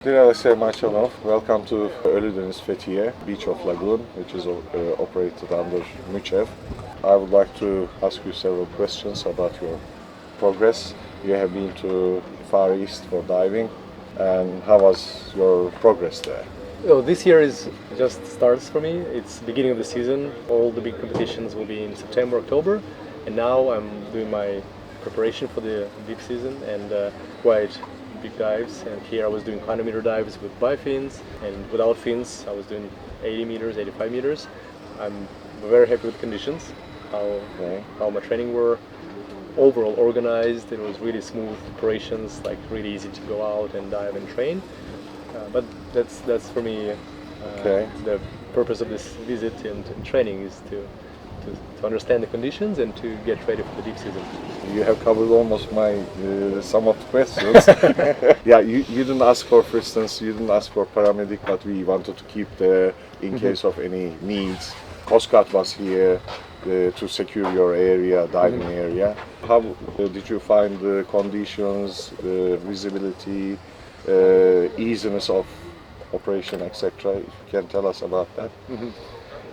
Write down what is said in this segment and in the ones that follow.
Dear Alexey Molchanov, welcome to Ölüdeniz, Fethiye, beach of Lagoon, which is operated under Müçev. I would like to ask you several questions about your progress. You have been to Far East for diving, and how was your progress there? Oh, this year is just starts for me. It's the beginning of the season. All the big competitions will be in September, October, and now I'm doing my preparation for the deep season and quite big dives. And here I was doing 100-meter dives with bifins, and without fins I was doing 80 meters, 85 meters. I'm very happy with conditions, how my training were overall organized. It was really smooth operations, like really easy to go out and dive and train. But that's for me the purpose of this visit and training is to understand the conditions and to get ready for the deep season. You have covered almost my some of the questions. Yeah, you didn't ask for instance, you didn't ask for paramedic, but we wanted to keep the in case of any needs. Coast Guard was here to secure your area, diving area. How did you find the conditions, the visibility, easiness of operation, etc.? If you can tell us about that.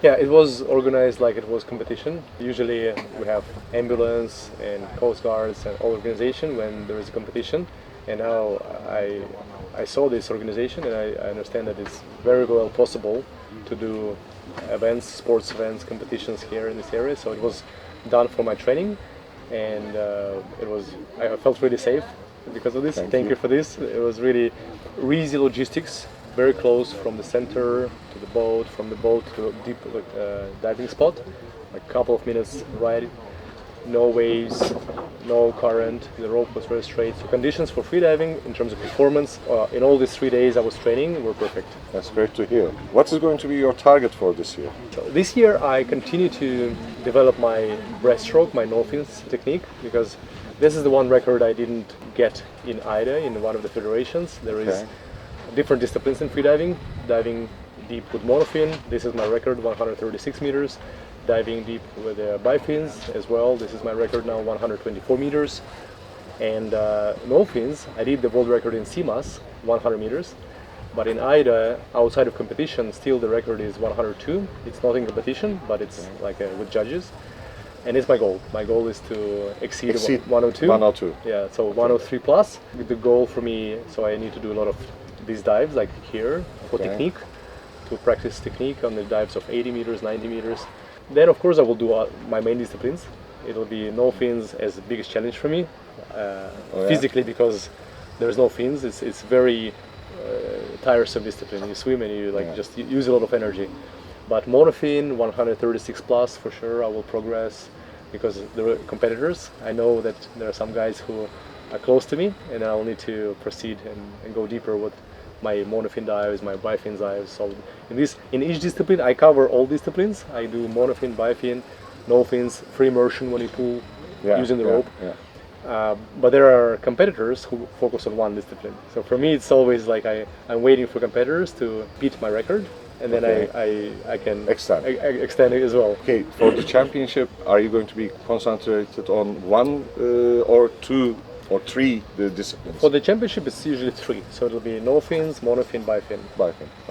Yeah, it was organized like it was competition. Usually we have ambulance and coast guards and all organization when there is a competition. And now I saw this organization and I understand that it's very well possible to do events, sports events, competitions here in this area. So it was done for my training, and I felt really safe because of this. Thank you for this. It was really easy logistics. Very close from the center to the boat, from the boat to a deep diving spot. A couple of minutes ride, no waves, no current. The rope was very straight. So conditions for freediving in terms of performance in all these 3 days I was training were perfect. That's great to hear. What is going to be your target for this year? So this year I continue to develop my breaststroke, my no fins technique, because this is the one record I didn't get in AIDA, in one of the federations. There is different disciplines in freediving. Diving deep with monofin, this is my record, 136 meters. Diving deep with bifins as well, this is my record now, 124 meters. And no fins, I did the world record in CMAS, 100 meters. But in AIDA, outside of competition, still the record is 102. It's not in competition, but it's like with judges. And it's my goal. My goal is to exceed 102. 102. Yeah, so 103 plus. The goal for me, so I need to do a lot of these dives like here for technique, to practice technique on the dives of 80 meters, 90 meters. Then of course I will do my main disciplines. It will be no fins as the biggest challenge for me, physically, because there's no fins. It's very tiresome discipline. You swim and you just use a lot of energy. But monofin 136 plus for sure I will progress, because there are competitors. I know that there are some guys who are close to me, and I'll need to proceed and go deeper with my monofin dives, my bifin dives. So in each discipline I cover all disciplines. I do monofin, bifin, no fins, free immersion when you pull using the rope. But there are competitors who focus on one discipline. So for me it's always like I'm waiting for competitors to beat my record, and then I can extend it as well. Okay, for the championship, are you going to be concentrated on one or two or three disciplines? For the championship it's usually 3, so it'll be no fins, monofin, bifin.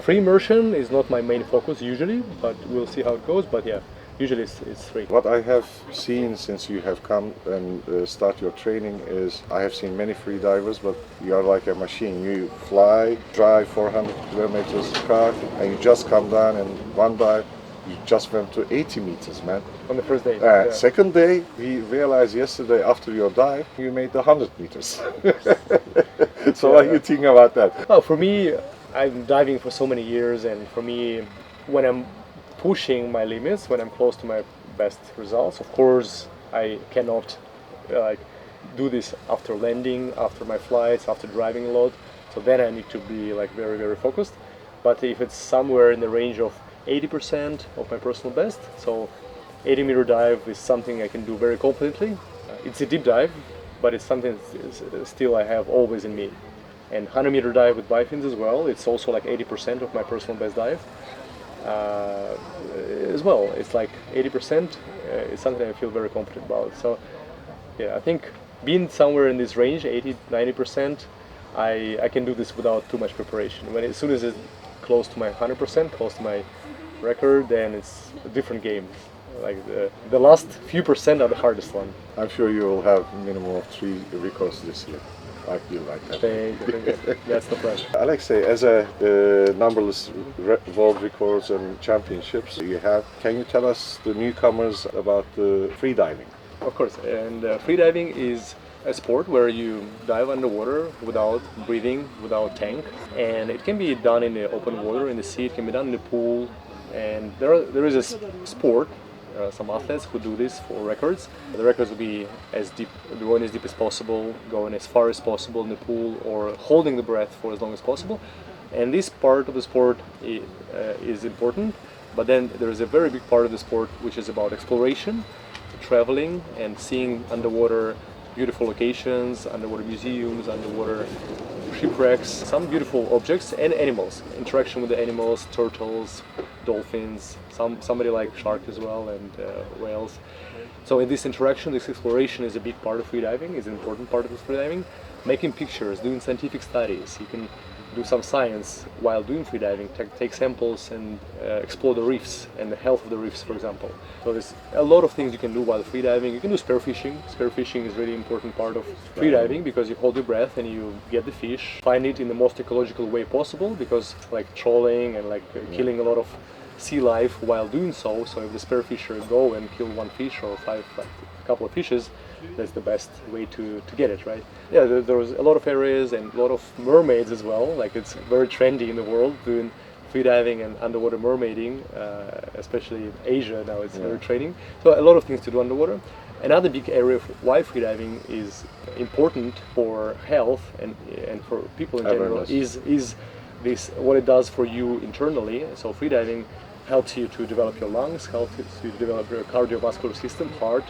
Free immersion is not my main focus usually, but we'll see how it goes. But yeah, usually it's 3. What I have seen since you have come and start your training is I have seen many free divers, but you are like a machine. You fly, drive 400 kilometers car, and you just come down and one dive, you just went to 80 meters, man. On the first day. Second day, we realized yesterday after your dive, you made 100 meters. So what do you think about that? Well, for me, I'm diving for so many years, and for me, when I'm pushing my limits, when I'm close to my best results, of course I cannot do this after landing, after my flights, after driving a lot. So then I need to be very, very focused. But if it's somewhere in the range of 80% of my personal best, so 80-meter dive is something I can do very confidently. It's a deep dive, but it's something still I have always in me. And 100-meter dive with bifins as well, it's also like 80% of my personal best dive. As well, it's like 80% is something I feel very confident about. So yeah, I think being somewhere in this range, 80-90%, I can do this without too much preparation. As soon as it's close to my 100%, close to my record, then it's a different game. Like the last few percent are the hardest one. I'm sure you will have minimum of 3 records this year. I feel like that. Thank you. That's the plan. Alexey, as a numberless world records and championships you have, can you tell us the newcomers about the freediving? Of course, and freediving is a sport where you dive underwater without breathing, without tank, and it can be done in the open water, in the sea, it can be done in the pool, and there is a sport. Some athletes who do this for records. The records will be as deep, going as deep as possible, going as far as possible in the pool, or holding the breath for as long as possible. And this part of the sport is important, but then there is a very big part of the sport which is about exploration, traveling and seeing underwater beautiful locations, underwater museums, underwater shipwrecks, some beautiful objects and animals, interaction with the animals, turtles, dolphins, somebody like shark as well, and whales. So in this interaction, this exploration is a big part of freediving, is an important part of freediving. Making pictures, doing scientific studies, you can do some science while doing freediving, take samples and explore the reefs and the health of the reefs, for example. So there's a lot of things you can do while freediving. You can do spearfishing. Spearfishing is really important part of freediving because you hold your breath and you get the fish, find it in the most ecological way possible, because like trolling and like killing a lot of sea life while doing so. So if the spearfisher go and kill one fish or a couple of fishes, that's the best way to get it, right? Yeah, there's a lot of areas and a lot of mermaids as well. Like it's very trendy in the world doing freediving and underwater mermaiding, especially in Asia now. It's very trending. So a lot of things to do underwater. Another big area of why freediving is important for health and for people in general is this what it does for you internally. So freediving helps you to develop your lungs, helps you to develop your cardiovascular system, heart,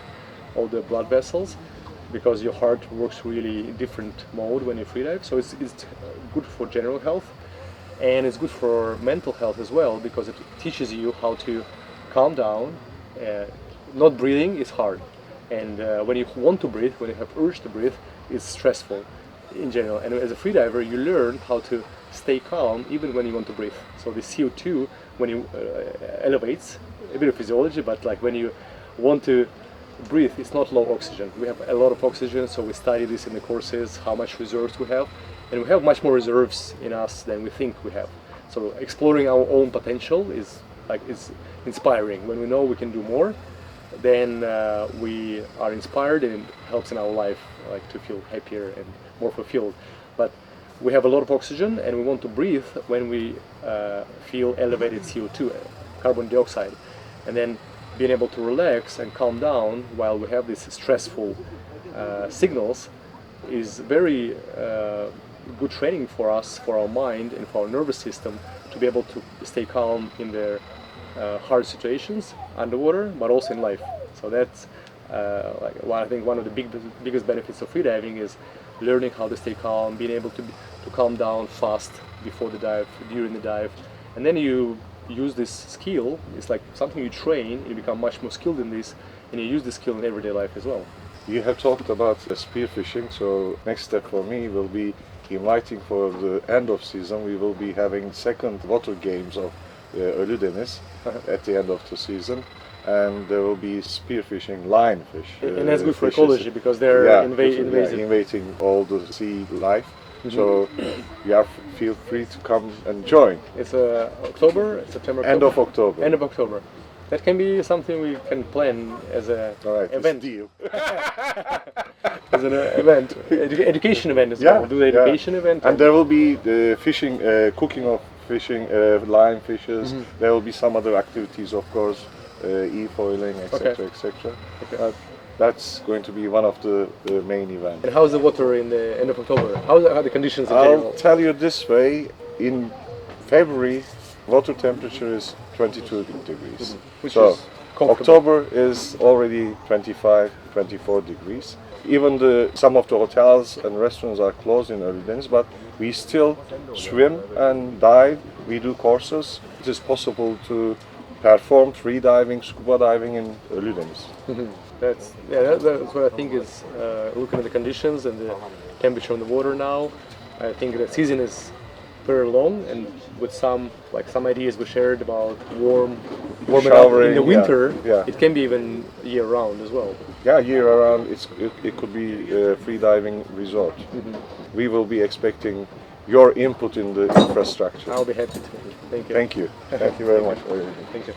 all the blood vessels, because your heart works really in different mode when you freedive. So it's good for general health, and it's good for mental health as well, because it teaches you how to calm down. Not breathing is hard, and when you want to breathe, when you have urge to breathe, it's stressful in general. And as a freediver, you learn how to stay calm even when you want to breathe. So the CO2, when you elevates, a bit of physiology, but like when you want to breathe, it's not low oxygen. We have a lot of oxygen, so we study this in the courses, how much reserves we have, and we have much more reserves in us than we think we have. So exploring our own potential is inspiring. When we know we can do more, then we are inspired, and it helps in our life, like to feel happier and more fulfilled. But we have a lot of oxygen, and we want to breathe when we feel elevated CO2, carbon dioxide, and then being able to relax and calm down while we have these stressful signals is very good training for us, for our mind and for our nervous system, to be able to stay calm in the hard situations underwater, but also in life. So that's I think one of the biggest benefits of freediving is learning how to stay calm, being able to calm down fast before the dive, during the dive, and then you use this skill. It's like something you train, you become much more skilled in this, and you use this skill in everyday life as well. You have talked about spearfishing, so next step for me will be inviting for the end of season. We will be having second water games of Ölüdeniz at the end of the season, and there will be spearfishing lionfish. And that's good for ecology, because they're invading all the sea life. So you feel free to come and join. It's October, September, End of October. End of October. That can be something we can plan as an event. Deal. As an event, education event as well. We'll do the education event. And there will be the fishing, cooking of fishing, lionfishes. There will be some other activities, of course, e-foiling, etc., etc. That's going to be one of the main events. And how's the water in the end of October? How are the conditions in general? I'll tell you this way: in February, water temperature is 22 degrees. Which so is comfortable. October is already 25, 24 degrees. Even some of the hotels and restaurants are closed in Ölüdeniz, but we still swim and dive. We do courses. It is possible to perform free diving, scuba diving in Ölüdeniz. That's what I think is looking at the conditions and the temperature in the water now. I think the season is very long, and with some ideas we shared about warming up in Showering, the winter. yeah. It can be even year round as well. Yeah, year around it could be a free diving resort. We will be expecting your input in the infrastructure. I'll be happy to. Thank you. Thank you. Thank you very much for everything. Thank you.